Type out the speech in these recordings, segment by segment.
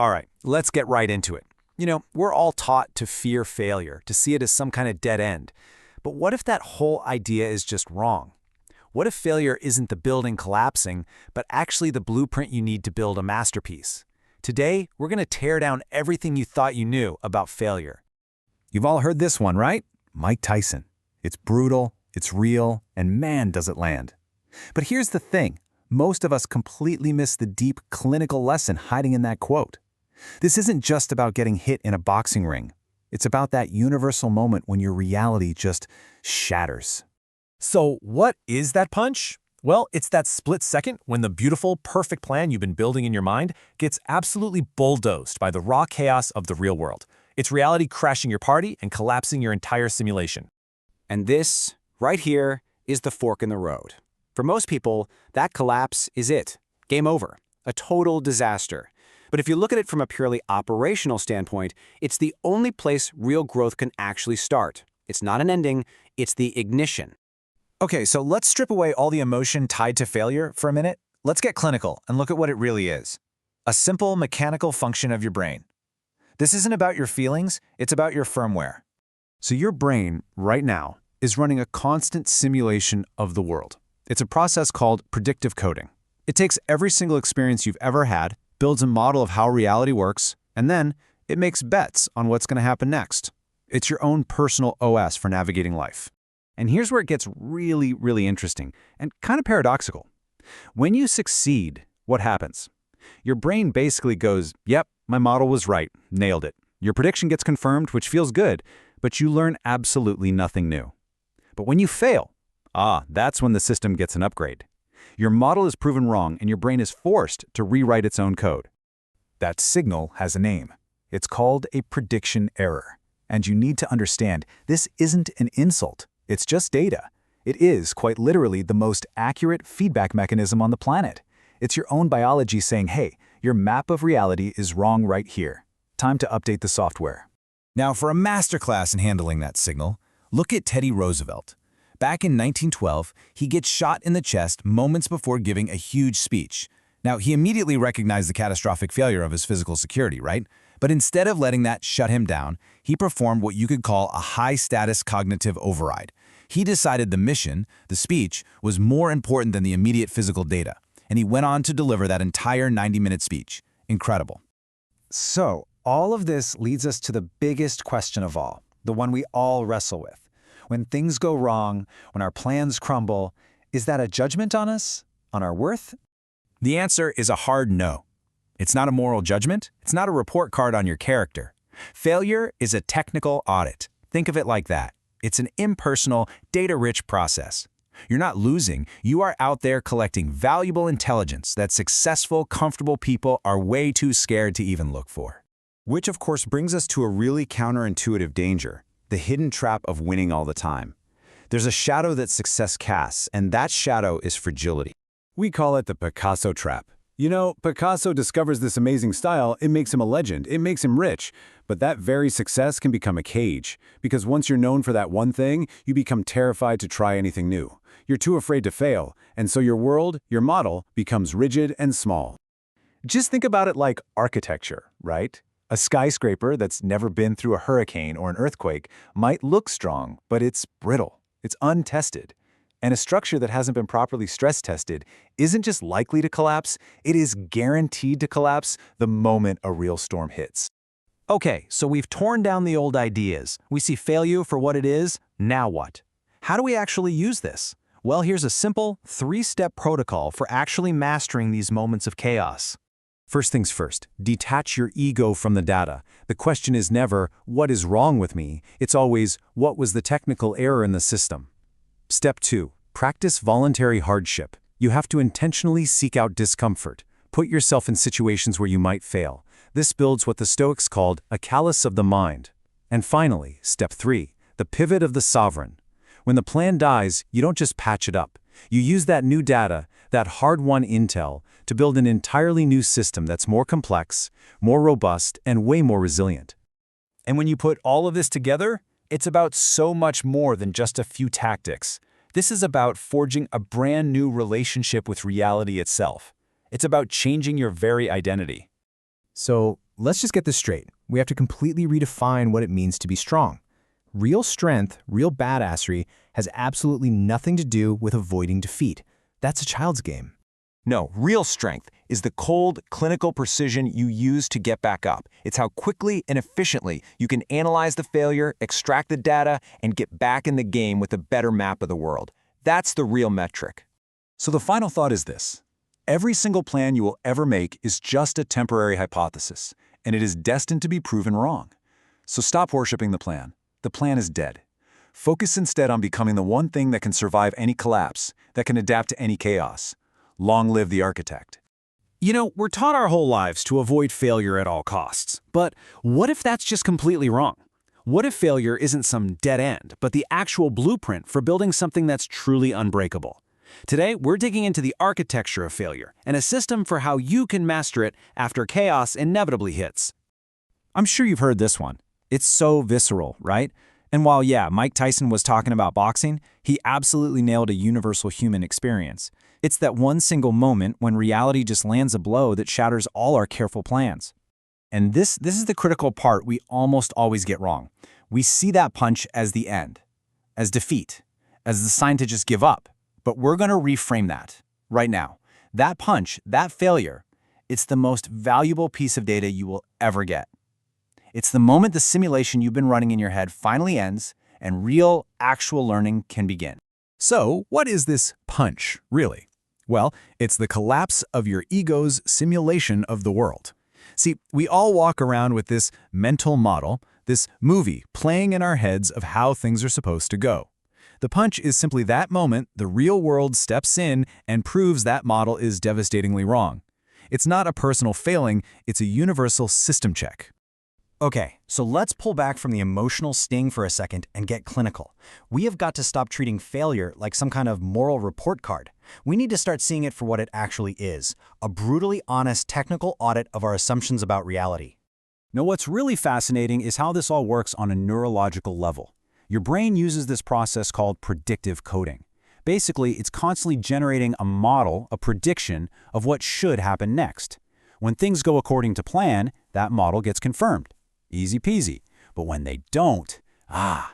All right, let's get right into it. We're all taught to fear failure, to see it as some kind of dead end. But what if that whole idea is just wrong? What if failure isn't the building collapsing, but actually the blueprint you need to build a masterpiece? Today, we're going to tear down everything you thought you knew about failure. You've all heard this one, right? Mike Tyson. It's brutal, it's real, and man, does it land. But here's the thing. Most of us completely miss the deep clinical lesson hiding in that quote. This isn't just about getting hit in a boxing ring. It's about that universal moment when your reality just shatters. So what is that punch? Well, it's that split second when the beautiful, perfect plan you've been building in your mind gets absolutely bulldozed by the raw chaos of the real world. It's reality crashing your party and collapsing your entire simulation. And this, right here, is the fork in the road. For most people, that collapse is it. Game over. A total disaster. But if you look at it from a purely operational standpoint, it's the only place real growth can actually start. It's not an ending, it's the ignition. Okay, so let's strip away all the emotion tied to failure for a minute. Let's get clinical and look at what it really is. A simple mechanical function of your brain. This isn't about your feelings, it's about your firmware. So your brain, right now, is running a constant simulation of the world. It's a process called predictive coding. It takes every single experience you've ever had, builds a model of how reality works, and then it makes bets on what's going to happen next. It's your own personal OS for navigating life. And here's where it gets really, really interesting and kind of paradoxical. When you succeed, what happens? Your brain basically goes, yep, my model was right, nailed it. Your prediction gets confirmed, which feels good, but you learn absolutely nothing new. But when you fail, that's when the system gets an upgrade. Your model is proven wrong and your brain is forced to rewrite its own code. That signal has a name. It's called a prediction error. And you need to understand, this isn't an insult. It's just data. It is, quite literally, the most accurate feedback mechanism on the planet. It's your own biology saying, hey, your map of reality is wrong right here. Time to update the software. Now, for a masterclass in handling that signal, look at Teddy Roosevelt. Back in 1912, he gets shot in the chest moments before giving a huge speech. Now, he immediately recognized the catastrophic failure of his physical security, right? But instead of letting that shut him down, he performed what you could call a high-status cognitive override. He decided the mission, the speech, was more important than the immediate physical data, and he went on to deliver that entire 90-minute speech. Incredible. So, all of this leads us to the biggest question of all, the one we all wrestle with. When things go wrong, when our plans crumble, is that a judgment on us, on our worth? The answer is a hard no. It's not a moral judgment. It's not a report card on your character. Failure is a technical audit. Think of it like that. It's an impersonal, data-rich process. You're not losing. You are out there collecting valuable intelligence that successful, comfortable people are way too scared to even look for. Which, of course, brings us to a really counterintuitive danger, the hidden trap of winning all the time. There's a shadow that success casts, and that shadow is fragility. We call it the Picasso trap. Picasso discovers this amazing style, it makes him a legend, it makes him rich. But that very success can become a cage, because once you're known for that one thing, you become terrified to try anything new. You're too afraid to fail, and so your world, your model, becomes rigid and small. Just think about it like architecture, right? A skyscraper that's never been through a hurricane or an earthquake might look strong, but it's brittle, it's untested. And a structure that hasn't been properly stress-tested isn't just likely to collapse, it is guaranteed to collapse the moment a real storm hits. Okay, so we've torn down the old ideas. We see failure for what it is. Now what? How do we actually use this? Well, here's a simple, 3-step protocol for actually mastering these moments of chaos. First things first, detach your ego from the data. The question is never, what is wrong with me? It's always, what was the technical error in the system? Step 2, practice voluntary hardship. You have to intentionally seek out discomfort. Put yourself in situations where you might fail. This builds what the Stoics called a callus of the mind. And finally, step 3, the pivot of the sovereign. When the plan dies, you don't just patch it up. You use that new data, that hard-won intel, to build an entirely new system that's more complex, more robust, and way more resilient. And when you put all of this together, it's about so much more than just a few tactics. This is about forging a brand new relationship with reality itself. It's about changing your very identity. So let's just get this straight. We have to completely redefine what it means to be strong. Real strength, real badassery, has absolutely nothing to do with avoiding defeat. That's a child's game. No, real strength is the cold, clinical precision you use to get back up. It's how quickly and efficiently you can analyze the failure, extract the data, and get back in the game with a better map of the world. That's the real metric. So the final thought is this. Every single plan you will ever make is just a temporary hypothesis, and it is destined to be proven wrong. So stop worshiping the plan. The plan is dead. Focus instead on becoming the one thing that can survive any collapse, that can adapt to any chaos. Long live the architect. You know, we're taught our whole lives to avoid failure at all costs. But what if that's just completely wrong? What if failure isn't some dead end, but the actual blueprint for building something that's truly unbreakable? Today, we're digging into the architecture of failure and a system for how you can master it after chaos inevitably hits. I'm sure you've heard this one. It's so visceral, right? And while, yeah, Mike Tyson was talking about boxing, he absolutely nailed a universal human experience. It's that one single moment when reality just lands a blow that shatters all our careful plans. And this is the critical part we almost always get wrong. We see that punch as the end, as defeat, as the sign to just give up. But we're going to reframe that right now. That punch, that failure, it's the most valuable piece of data you will ever get. It's the moment the simulation you've been running in your head finally ends and real, actual learning can begin. So, what is this punch, really? Well, it's the collapse of your ego's simulation of the world. See, we all walk around with this mental model, this movie playing in our heads of how things are supposed to go. The punch is simply that moment the real world steps in and proves that model is devastatingly wrong. It's not a personal failing, it's a universal system check. Okay, so let's pull back from the emotional sting for a second and get clinical. We have got to stop treating failure like some kind of moral report card. We need to start seeing it for what it actually is, a brutally honest technical audit of our assumptions about reality. Now, what's really fascinating is how this all works on a neurological level. Your brain uses this process called predictive coding. Basically, it's constantly generating a model, a prediction of what should happen next. When things go according to plan, that model gets confirmed. Easy peasy. But when they don't,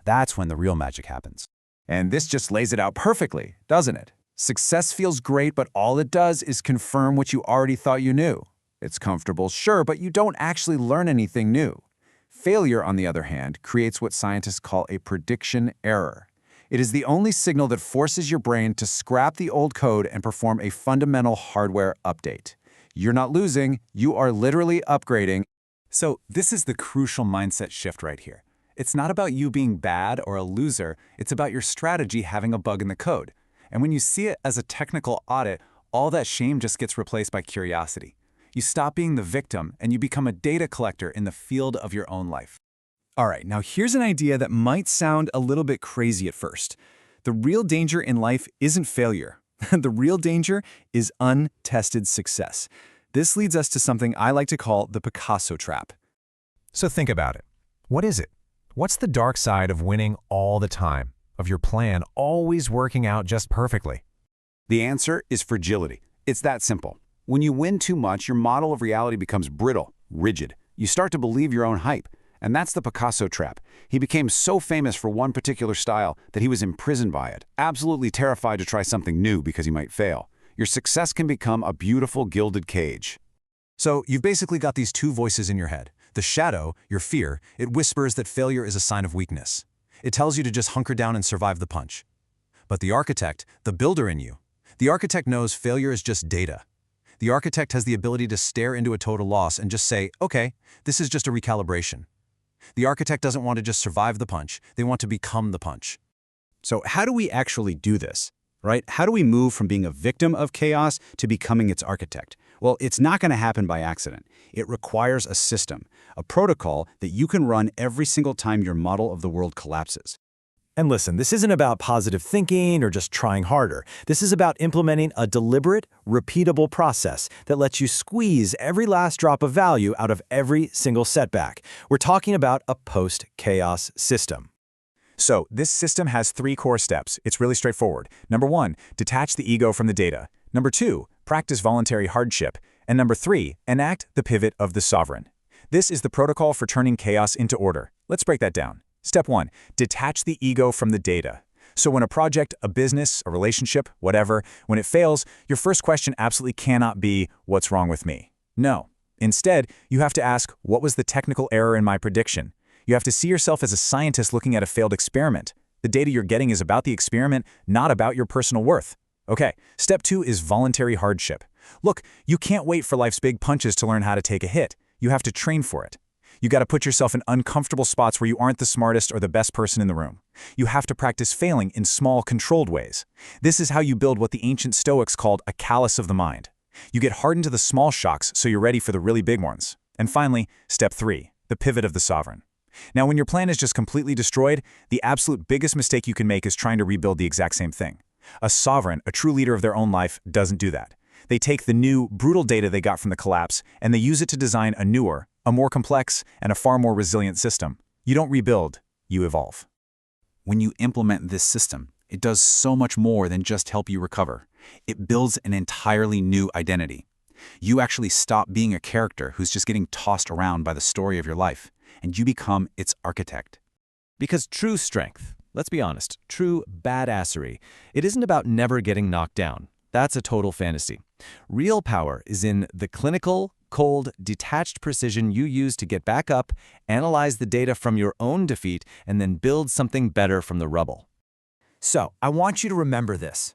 that's when the real magic happens. And this just lays it out perfectly, doesn't it? Success feels great, but all it does is confirm what you already thought you knew. It's comfortable, sure, but you don't actually learn anything new. Failure, on the other hand, creates what scientists call a prediction error. It is the only signal that forces your brain to scrap the old code and perform a fundamental hardware update. You're not losing, you are literally upgrading. So this is the crucial mindset shift right here. It's not about you being bad or a loser, it's about your strategy having a bug in the code. And when you see it as a technical audit, all that shame just gets replaced by curiosity. You stop being the victim and you become a data collector in the field of your own life. All right, now here's an idea that might sound a little bit crazy at first. The real danger in life isn't failure. The real danger is untested success. This leads us to something I like to call the Picasso trap. So think about it. What is it? What's the dark side of winning all the time, of your plan always working out just perfectly? The answer is fragility. It's that simple. When you win too much, your model of reality becomes brittle, rigid. You start to believe your own hype. And that's the Picasso trap. He became so famous for one particular style that he was imprisoned by it, absolutely terrified to try something new because he might fail. Your success can become a beautiful gilded cage. So you've basically got these two voices in your head. The shadow, your fear, it whispers that failure is a sign of weakness. It tells you to just hunker down and survive the punch. But the architect, the builder in you, the architect knows failure is just data. The architect has the ability to stare into a total loss and just say, okay, this is just a recalibration. The architect doesn't want to just survive the punch, they want to become the punch. So how do we actually do this, right? How do we move from being a victim of chaos to becoming its architect? Well, it's not going to happen by accident. It requires a system, a protocol that you can run every single time your model of the world collapses. And listen, this isn't about positive thinking or just trying harder. This is about implementing a deliberate, repeatable process that lets you squeeze every last drop of value out of every single setback. We're talking about a post-chaos system. So this system has 3 core steps. It's really straightforward. Number 1, detach the ego from the data. Number 2, practice voluntary hardship. And number 3, enact the pivot of the sovereign. This is the protocol for turning chaos into order. Let's break that down. Step 1. Detach the ego from the data. So when a project, a business, a relationship, whatever, when it fails, your first question absolutely cannot be, what's wrong with me? No. Instead, you have to ask, what was the technical error in my prediction? You have to see yourself as a scientist looking at a failed experiment. The data you're getting is about the experiment, not about your personal worth. Okay, step 2 is voluntary hardship. Look, you can't wait for life's big punches to learn how to take a hit. You have to train for it. You got to put yourself in uncomfortable spots where you aren't the smartest or the best person in the room. You have to practice failing in small, controlled ways. This is how you build what the ancient Stoics called a callus of the mind. You get hardened to the small shocks so you're ready for the really big ones. And finally, step 3, the pivot of the sovereign. Now, when your plan is just completely destroyed, the absolute biggest mistake you can make is trying to rebuild the exact same thing. A sovereign, a true leader of their own life, doesn't do that. They take the new, brutal data they got from the collapse, and they use it to design a newer, a more complex, and a far more resilient system. You don't rebuild, you evolve. When you implement this system, it does so much more than just help you recover. It builds an entirely new identity. You actually stop being a character who's just getting tossed around by the story of your life, and you become its architect. Because true strength, let's be honest, true badassery, it isn't about never getting knocked down. That's a total fantasy. Real power is in the clinical, cold, detached precision you use to get back up, analyze the data from your own defeat, and then build something better from the rubble. So, I want you to remember this.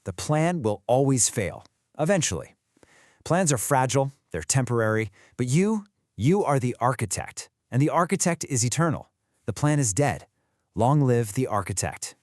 The plan will always fail, eventually. Plans are fragile, they're temporary, but you are the architect, and the architect is eternal. The plan is dead. Long live the architect.